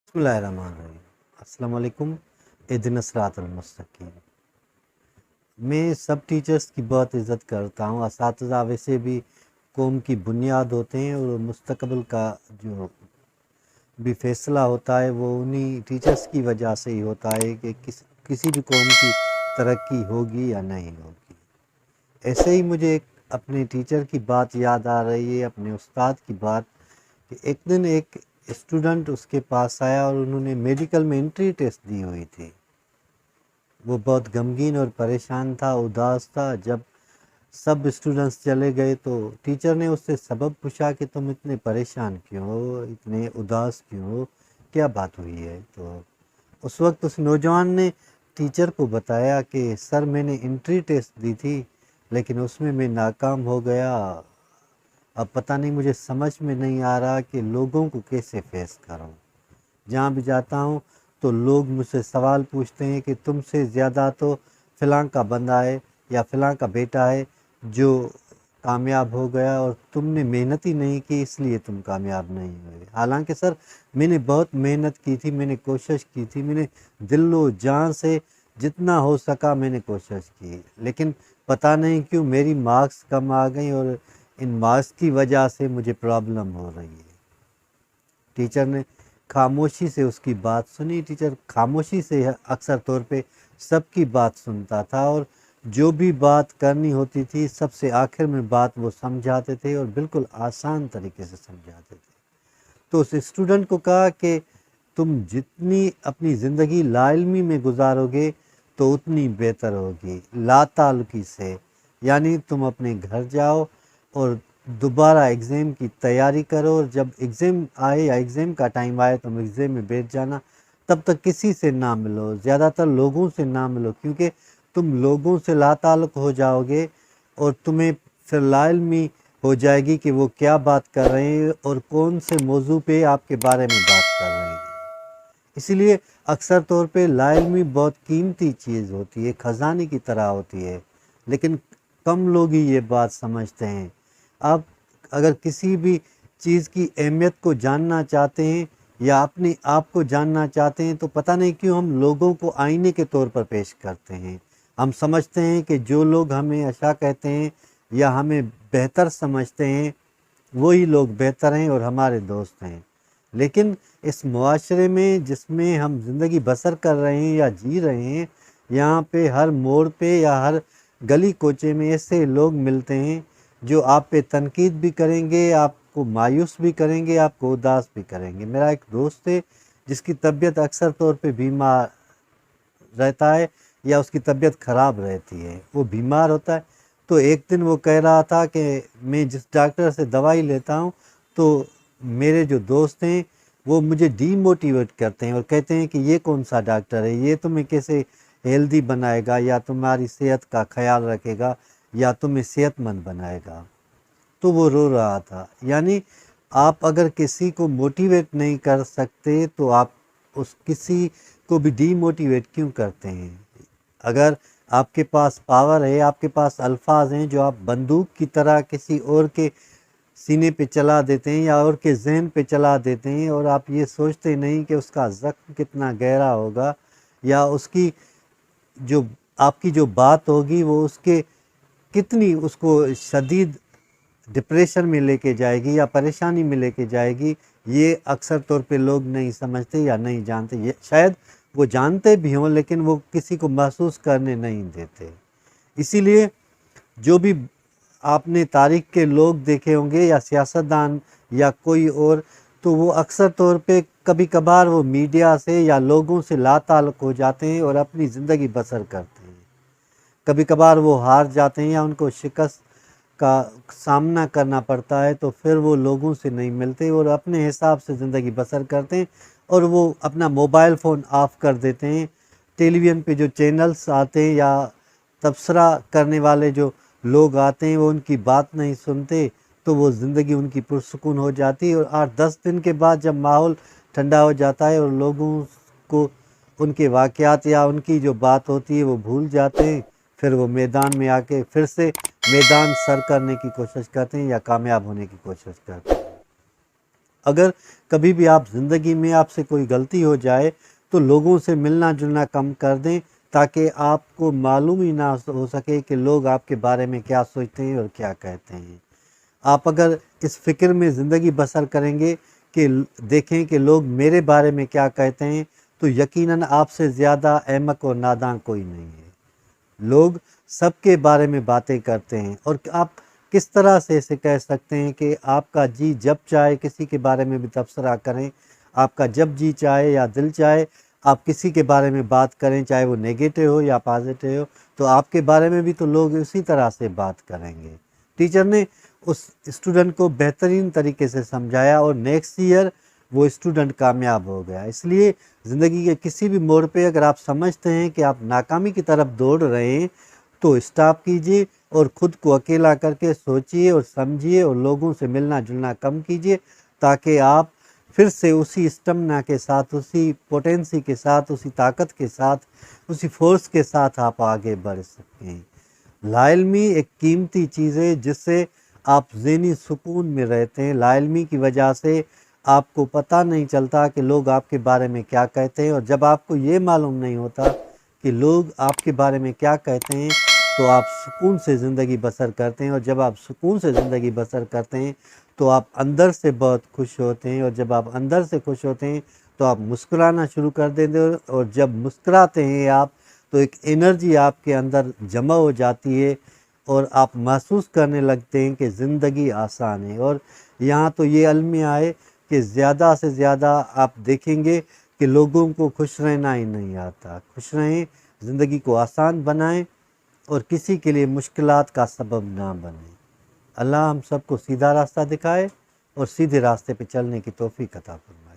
بسم اللہ الرحمن الرحیم۔ السلام علیکم۔ اہدنا الصراط المستقیم۔ میں سب ٹیچرز کی بہت عزت کرتا ہوں۔ اساتذہ ویسے بھی قوم کی بنیاد ہوتے ہیں اور مستقبل کا جو بھی فیصلہ ہوتا ہے وہ انہی ٹیچرز کی وجہ سے ہی ہوتا ہے کہ کسی بھی قوم کی ترقی ہوگی یا نہیں ہوگی۔ ایسے ہی مجھے اپنے ٹیچر کی بات یاد آ رہی ہے، اپنے استاد کی بات، کہ ایک دن ایک اسٹوڈنٹ اس کے پاس آیا اور انہوں نے میڈیکل میں انٹری ٹیسٹ دی ہوئی تھی۔ وہ بہت غمگین اور پریشان تھا، اداس تھا۔ جب سب اسٹوڈنٹس چلے گئے تو ٹیچر نے اس سے سبب پوچھا کہ تم اتنے پریشان کیوں ہو، اتنے اداس کیوں ہو، کیا بات ہوئی ہے؟ تو اس وقت اس نوجوان نے ٹیچر کو بتایا کہ سر میں نے انٹری ٹیسٹ دی تھی لیکن اس میں ناکام ہو گیا۔ اب پتہ نہیں، مجھے سمجھ میں نہیں آ رہا کہ لوگوں کو کیسے فیس کروں۔ جہاں بھی جاتا ہوں تو لوگ مجھ سے سوال پوچھتے ہیں کہ تم سے زیادہ تو فلاں کا بندہ ہے یا فلاں کا بیٹا ہے جو کامیاب ہو گیا، اور تم نے محنت ہی نہیں کی اس لیے تم کامیاب نہیں ہوئے۔ حالانکہ سر میں نے بہت محنت کی تھی، میں نے کوشش کی تھی، میں نے دل و جان سے جتنا ہو سکا میں نے کوشش کی، لیکن پتہ نہیں کیوں میری مارکس کم آ گئیں اور ان مارکس کی وجہ سے مجھے پرابلم ہو رہی ہے۔ ٹیچر نے خاموشی سے اس کی بات سنی۔ ٹیچر خاموشی سے اکثر طور پہ سب کی بات سنتا تھا، اور جو بھی بات کرنی ہوتی تھی سب سے آخر میں بات وہ سمجھاتے تھے اور بالکل آسان طریقے سے سمجھاتے تھے۔ تو اس اسٹوڈنٹ کو کہا کہ تم جتنی اپنی زندگی لا علمی میں گزارو گے تو اتنی بہتر ہوگی، لا تعلقی سے، یعنی تم اپنے گھر جاؤ اور دوبارہ ایگزام کی تیاری کرو، اور جب ایگزام آئے یا ایگزام کا ٹائم آئے تم ایگزام میں بیٹھ جانا، تب تک کسی سے نہ ملو، زیادہ تر لوگوں سے نہ ملو، کیونکہ تم لوگوں سے لا تعلق ہو جاؤ گے اور تمہیں پھر لا علمی ہو جائے گی کہ وہ کیا بات کر رہے ہیں اور کون سے موضوع پہ آپ کے بارے میں بات کر رہے ہیں۔ اسی لیے اکثر طور پہ لا علمی بہت قیمتی چیز ہوتی ہے، خزانے کی طرح ہوتی ہے، لیکن کم لوگ ہی یہ بات سمجھتے ہیں۔ آپ اگر کسی بھی چیز کی اہمیت کو جاننا چاہتے ہیں یا اپنے آپ کو جاننا چاہتے ہیں تو پتہ نہیں کیوں ہم لوگوں کو آئینے کے طور پر پیش کرتے ہیں۔ ہم سمجھتے ہیں کہ جو لوگ ہمیں اچھا کہتے ہیں یا ہمیں بہتر سمجھتے ہیں وہی لوگ بہتر ہیں اور ہمارے دوست ہیں، لیکن اس معاشرے میں جس میں ہم زندگی بسر کر رہے ہیں یا جی رہے ہیں، یہاں پہ ہر موڑ پہ یا ہر گلی کوچے میں ایسے لوگ ملتے ہیں جو آپ پہ تنقید بھی کریں گے، آپ کو مایوس بھی کریں گے، آپ کو اداس بھی کریں گے۔ میرا ایک دوست ہے جس کی طبیعت اکثر طور پہ بیمار رہتا ہے یا اس کی طبیعت خراب رہتی ہے، وہ بیمار ہوتا ہے، تو ایک دن وہ کہہ رہا تھا کہ میں جس ڈاکٹر سے دوائی لیتا ہوں تو میرے جو دوست ہیں وہ مجھے ڈی موٹیویٹ کرتے ہیں اور کہتے ہیں کہ یہ کون سا ڈاکٹر ہے، یہ تمہیں کیسے ہیلدی بنائے گا یا تمہاری صحت کا خیال رکھے گا یا تمہیں صحت مند بنائے گا۔ تو وہ رو رہا تھا۔ یعنی آپ اگر کسی کو موٹیویٹ نہیں کر سکتے تو آپ اس کسی کو بھی ڈی موٹیویٹ کیوں کرتے ہیں؟ اگر آپ کے پاس پاور ہے، آپ کے پاس الفاظ ہیں جو آپ بندوق کی طرح کسی اور کے سینے پہ چلا دیتے ہیں یا اور کے ذہن پہ چلا دیتے ہیں، اور آپ یہ سوچتے نہیں کہ اس کا زخم کتنا گہرا ہوگا یا اس کی جو آپ کی جو بات ہوگی وہ اس کے کتنی اس کو شدید ڈپریشن میں لے کے جائے گی یا پریشانی میں لے کے جائے گی، یہ اکثر طور پہ لوگ نہیں سمجھتے یا نہیں جانتے۔ یہ شاید وہ جانتے بھی ہوں لیکن وہ کسی کو محسوس کرنے نہیں دیتے۔ اسی لیے جو بھی آپ نے تاریخ کے لوگ دیکھے ہوں گے یا سیاستدان یا کوئی اور، تو وہ اکثر طور پہ کبھی کبھار وہ میڈیا سے یا لوگوں سے لا تعلق ہو جاتے ہیں اور اپنی زندگی بسر کرتے ہیں۔ کبھی کبھار وہ ہار جاتے ہیں یا ان کو شکست کا سامنا کرنا پڑتا ہے تو پھر وہ لوگوں سے نہیں ملتے اور اپنے حساب سے زندگی بسر کرتے ہیں، اور وہ اپنا موبائل فون آف کر دیتے ہیں۔ ٹیلی ویژن پہ جو چینلز آتے ہیں یا تبصرہ کرنے والے جو لوگ آتے ہیں وہ ان کی بات نہیں سنتے، تو وہ زندگی ان کی پرسکون ہو جاتی ہے، اور 8-10 دن کے بعد جب ماحول ٹھنڈا ہو جاتا ہے اور لوگوں کو ان کے واقعات یا ان کی جو بات ہوتی ہے وہ بھول جاتے ہیں، پھر وہ میدان میں آ کے پھر سے میدان سر کرنے کی کوشش کرتے ہیں یا کامیاب ہونے کی کوشش کرتے ہیں۔ اگر کبھی بھی آپ زندگی میں آپ سے کوئی غلطی ہو جائے تو لوگوں سے ملنا جلنا کم کر دیں، تاکہ آپ کو معلوم ہی نہ ہو سکے کہ لوگ آپ کے بارے میں کیا سوچتے ہیں اور کیا کہتے ہیں۔ آپ اگر اس فکر میں زندگی بسر کریں گے کہ دیکھیں کہ لوگ میرے بارے میں کیا کہتے ہیں، تو یقیناً آپ سے زیادہ احمق اور ناداں کوئی نہیں ہے۔ لوگ سب کے بارے میں باتیں کرتے ہیں، اور آپ کس طرح سے اسے کہہ سکتے ہیں کہ آپ کا جی جب چاہے کسی کے بارے میں بھی تبصرہ کریں، آپ کا جب جی چاہے یا دل چاہے آپ کسی کے بارے میں بات کریں، چاہے وہ نیگیٹو ہو یا پازیٹیو ہو، تو آپ کے بارے میں بھی تو لوگ اسی طرح سے بات کریں گے۔ ٹیچر نے اس اسٹوڈنٹ کو بہترین طریقے سے سمجھایا، اور نیکسٹ ایئر وہ اسٹوڈنٹ کامیاب ہو گیا۔ اس لیے زندگی کے کسی بھی موڑ پہ اگر آپ سمجھتے ہیں کہ آپ ناکامی کی طرف دوڑ رہے ہیں، تو اسٹاپ کیجئے اور خود کو اکیلا کر کے سوچئے اور سمجھیے، اور لوگوں سے ملنا جلنا کم کیجئے، تاکہ آپ پھر سے اسی اسٹمنا کے ساتھ، اسی پوٹینسی کے ساتھ، اسی طاقت کے ساتھ، اسی فورس کے ساتھ آپ آگے بڑھ سکیں۔ لا علمی ایک قیمتی چیز ہے جس سے آپ ذہنی سکون میں رہتے ہیں۔ لا علمی کی وجہ سے آپ کو پتہ نہیں چلتا کہ لوگ آپ کے بارے میں کیا کہتے ہیں، اور جب آپ کو یہ معلوم نہیں ہوتا کہ لوگ آپ کے بارے میں کیا کہتے ہیں، تو آپ سکون سے زندگی بسر کرتے ہیں، اور جب آپ سکون سے زندگی بسر کرتے ہیں تو آپ اندر سے بہت خوش ہوتے ہیں، اور جب آپ اندر سے خوش ہوتے ہیں تو آپ مسکرانا شروع کر دیتے ہیں، اور جب مسکراتے ہیں آپ تو ایک انرجی آپ کے اندر جمع ہو جاتی ہے، اور آپ محسوس کرنے لگتے ہیں کہ زندگی آسان ہے۔ اور یہاں تو یہ المیہ ہے کہ زیادہ سے زیادہ آپ دیکھیں گے کہ لوگوں کو خوش رہنا ہی نہیں آتا۔ خوش رہیں، زندگی کو آسان بنائیں، اور کسی کے لیے مشکلات کا سبب نہ بنیں۔ اللہ ہم سب کو سیدھا راستہ دکھائے اور سیدھے راستے پہ چلنے کی توفیق عطا فرمائے۔